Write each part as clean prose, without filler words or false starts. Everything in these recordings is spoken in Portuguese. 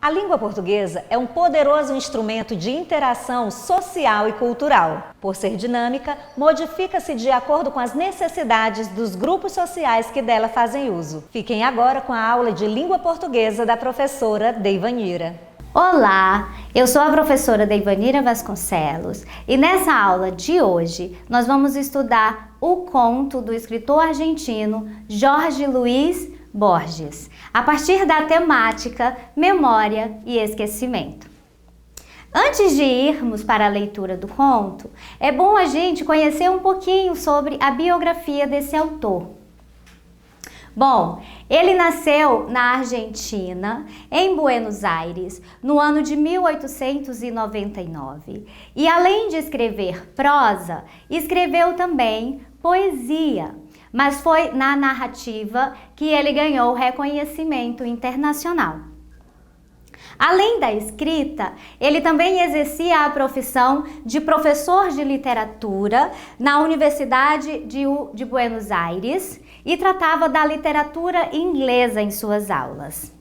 A língua portuguesa é um poderoso instrumento de interação social e cultural. Por ser dinâmica, modifica-se de acordo com as necessidades dos grupos sociais que dela fazem uso. Fiquem agora com a aula de língua portuguesa da professora Deivanira. Olá, eu sou a professora Deivanira Vasconcelos e nessa aula de hoje nós vamos estudar o conto do escritor argentino Jorge Luis Borges, a partir da temática memória e esquecimento. Antes de irmos para a leitura do conto, é bom a gente conhecer um pouquinho sobre a biografia desse autor. Bom, ele nasceu na Argentina, em Buenos Aires, no ano de 1899 e, além de escrever prosa, escreveu também poesia. Mas foi na narrativa que ele ganhou reconhecimento internacional. Além da escrita, ele também exercia a profissão de professor de literatura na Universidade de Buenos Aires e tratava da literatura inglesa em suas aulas.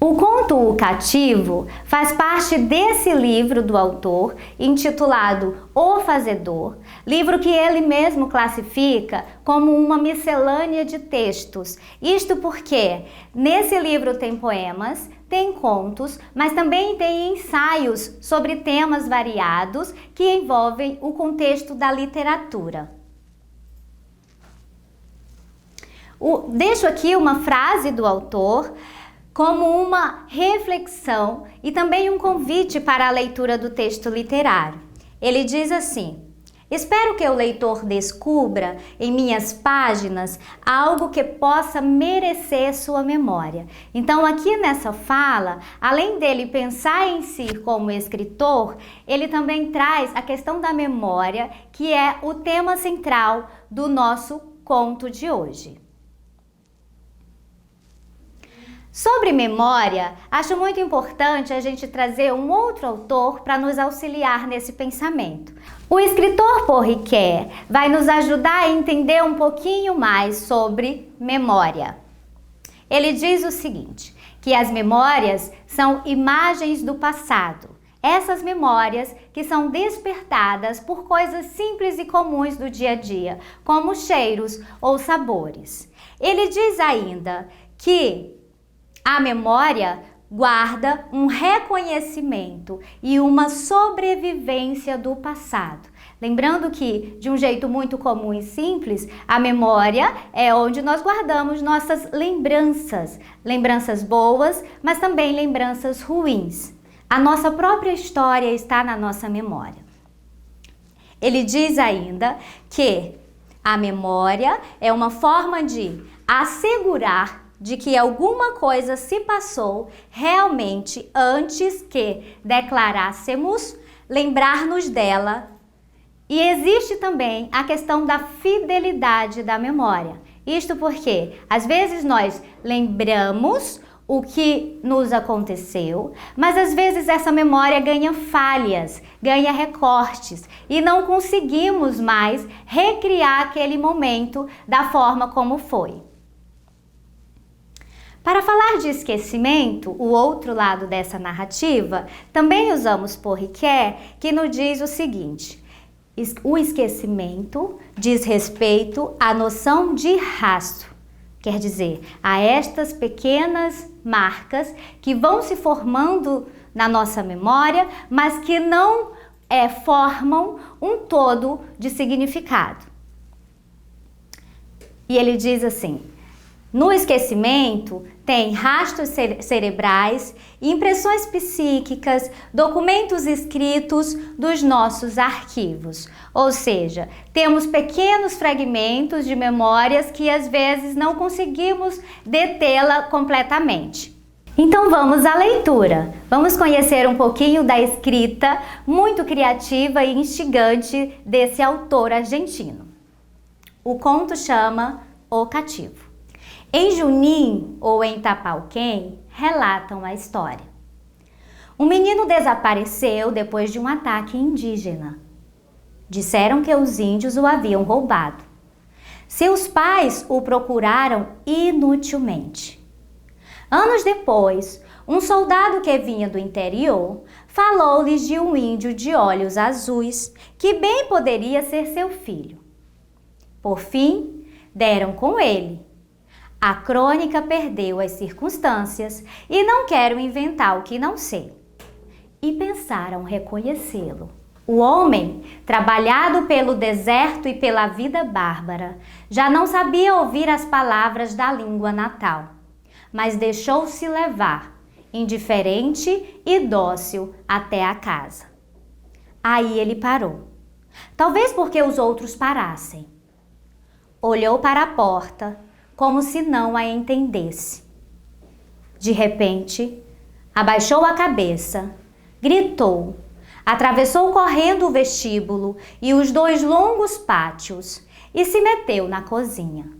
O conto O Cativo faz parte desse livro do autor, intitulado O Fazedor, livro que ele mesmo classifica como uma miscelânea de textos. Isto porque nesse livro tem poemas, tem contos, mas também tem ensaios sobre temas variados que envolvem o contexto da literatura. Deixo aqui uma frase do autor como uma reflexão e também um convite para a leitura do texto literário. Ele diz assim: espero que o leitor descubra em minhas páginas algo que possa merecer sua memória. Então, aqui nessa fala, além dele pensar em si como escritor, ele também traz a questão da memória, que é o tema central do nosso conto de hoje. Sobre memória, acho muito importante a gente trazer um outro autor para nos auxiliar nesse pensamento. O escritor Paul Ricoeur vai nos ajudar a entender um pouquinho mais sobre memória. Ele diz o seguinte, que as memórias são imagens do passado. Essas memórias que são despertadas por coisas simples e comuns do dia a dia, como cheiros ou sabores. Ele diz ainda que a memória guarda um reconhecimento e uma sobrevivência do passado. Lembrando que, de um jeito muito comum e simples, a memória é onde nós guardamos nossas lembranças. Lembranças boas, mas também lembranças ruins. A nossa própria história está na nossa memória. Ele diz ainda que a memória é uma forma de assegurar de que alguma coisa se passou realmente antes que declarássemos lembrar-nos dela. E existe também a questão da fidelidade da memória. Isto porque, às vezes, nós lembramos o que nos aconteceu, mas às vezes essa memória ganha falhas, ganha recortes e não conseguimos mais recriar aquele momento da forma como foi. Para falar de esquecimento, o outro lado dessa narrativa, também usamos Paul Ricoeur, que nos diz o seguinte: o esquecimento diz respeito à noção de rastro, quer dizer, a estas pequenas marcas que vão se formando na nossa memória, mas que não formam um todo de significado. E ele diz assim: no esquecimento tem rastros cerebrais, impressões psíquicas, documentos escritos dos nossos arquivos. Ou seja, temos pequenos fragmentos de memórias que às vezes não conseguimos detê-la completamente. Então vamos à leitura. Vamos conhecer um pouquinho da escrita muito criativa e instigante desse autor argentino. O conto chama O Cativo. Em Junim ou em Tapauquém, relatam a história. Um menino desapareceu depois de um ataque indígena. Disseram que os índios o haviam roubado. Seus pais o procuraram inutilmente. Anos depois, um soldado que vinha do interior falou-lhes de um índio de olhos azuis que bem poderia ser seu filho. Por fim, deram com ele. A crônica perdeu as circunstâncias e não quero inventar o que não sei. E pensaram reconhecê-lo. O homem, trabalhado pelo deserto e pela vida bárbara, já não sabia ouvir as palavras da língua natal, mas deixou-se levar, indiferente e dócil, até a casa. Aí ele parou, talvez porque os outros parassem. Olhou para a porta, como se não a entendesse. De repente, abaixou a cabeça, gritou, atravessou correndo o vestíbulo e os 2 longos pátios e se meteu na cozinha.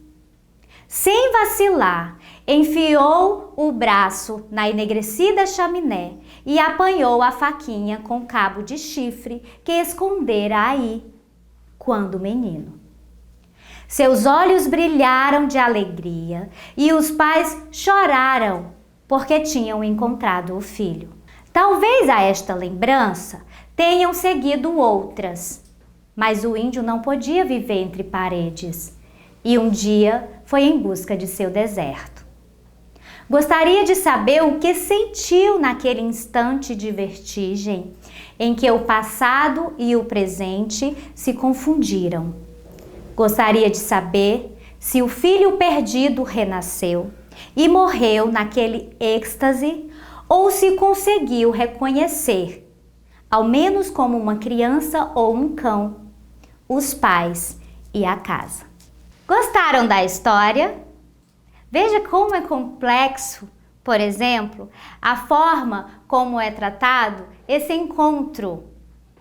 Sem vacilar, enfiou o braço na enegrecida chaminé e apanhou a faquinha com cabo de chifre que escondera aí, quando menino. Seus olhos brilharam de alegria e os pais choraram porque tinham encontrado o filho. Talvez a esta lembrança tenham seguido outras, mas o índio não podia viver entre paredes e um dia foi em busca de seu deserto. Gostaria de saber o que sentiu naquele instante de vertigem em que o passado e o presente se confundiram. Gostaria de saber se o filho perdido renasceu e morreu naquele êxtase ou se conseguiu reconhecer, ao menos como uma criança ou um cão, os pais e a casa. Gostaram da história? Veja como é complexo, por exemplo, a forma como é tratado esse encontro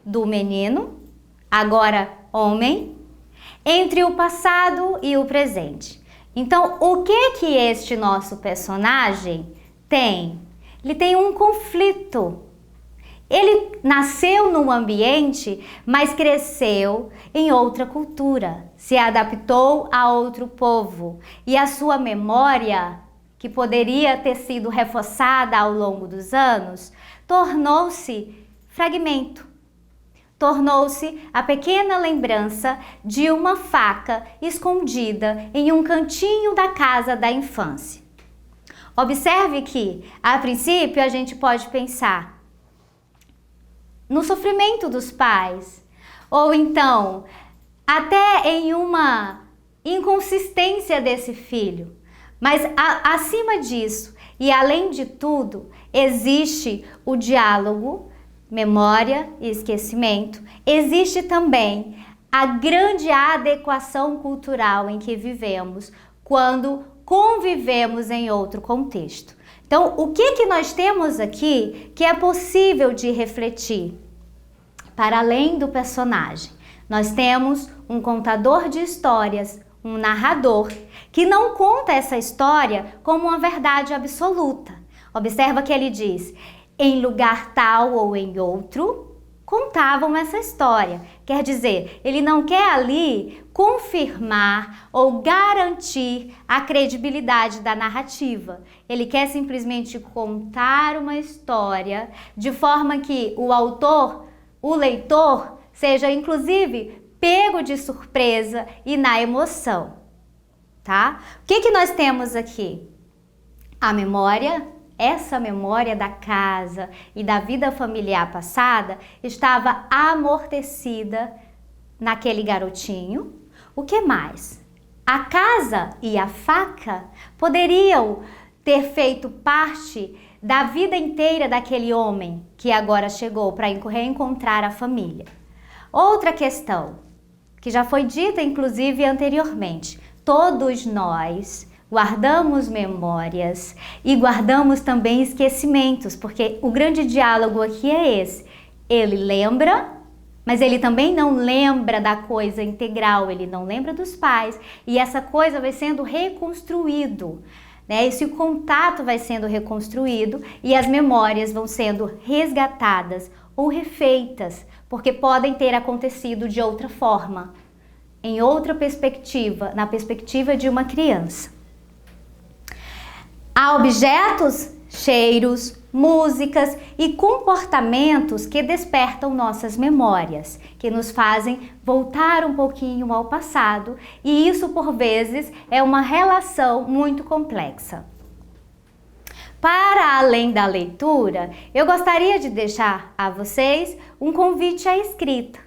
do menino, agora homem, entre o passado e o presente. Então, o que este nosso personagem tem? Ele tem um conflito. Ele nasceu num ambiente, mas cresceu em outra cultura, se adaptou a outro povo e a sua memória, que poderia ter sido reforçada ao longo dos anos, tornou-se fragmento. Tornou-se a pequena lembrança de uma faca escondida em um cantinho da casa da infância. Observe que, a princípio, a gente pode pensar no sofrimento dos pais, ou então até em uma inconsistência desse filho. Mas acima disso, e além de tudo, existe o diálogo, memória e esquecimento. Existe também a grande adequação cultural em que vivemos quando convivemos em outro contexto. Então, o que nós temos aqui que é possível de refletir? Para além do personagem, nós temos um contador de histórias, um narrador, que não conta essa história como uma verdade absoluta. Observa que ele diz: em lugar tal ou em outro, contavam essa história. Quer dizer, ele não quer ali confirmar ou garantir a credibilidade da narrativa. Ele quer simplesmente contar uma história de forma que o autor, o leitor, seja inclusive pego de surpresa e na emoção, tá? O que nós temos aqui? A memória. Essa memória da casa e da vida familiar passada estava amortecida naquele garotinho. O que mais? A casa e a faca poderiam ter feito parte da vida inteira daquele homem que agora chegou para reencontrar a família. Outra questão, que já foi dita inclusive anteriormente: todos nós guardamos memórias e guardamos também esquecimentos, porque o grande diálogo aqui é esse. Ele lembra, mas ele também não lembra da coisa integral, ele não lembra dos pais, e essa coisa vai sendo reconstruído, né? Esse contato vai sendo reconstruído e as memórias vão sendo resgatadas ou refeitas, porque podem ter acontecido de outra forma, em outra perspectiva, na perspectiva de uma criança. Há objetos cheiros, músicas e comportamentos que despertam nossas memórias, que nos fazem voltar um pouquinho ao passado, e isso por vezes é uma relação muito complexa. Para além da leitura, eu gostaria de deixar a vocês um convite à escrita.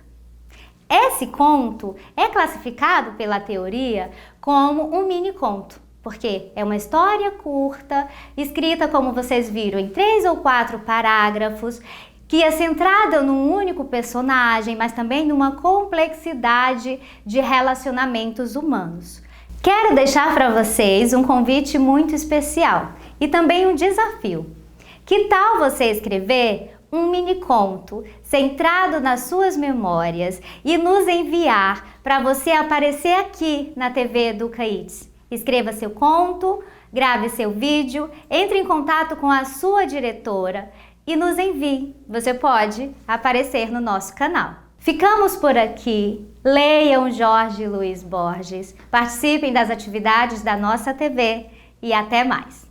Esse conto é classificado pela teoria como um mini conto, porque é uma história curta, escrita, como vocês viram, em 3 ou 4 parágrafos, que é centrada num único personagem, mas também numa complexidade de relacionamentos humanos. Quero deixar para vocês um convite muito especial e também um desafio. Que tal você escrever um mini conto centrado nas suas memórias e nos enviar para você aparecer aqui na TV Educa Eats? Escreva seu conto, grave seu vídeo, entre em contato com a sua diretora e nos envie. Você pode aparecer no nosso canal. Ficamos por aqui. Leiam Jorge Luiz Borges, participem das atividades da nossa TV e até mais!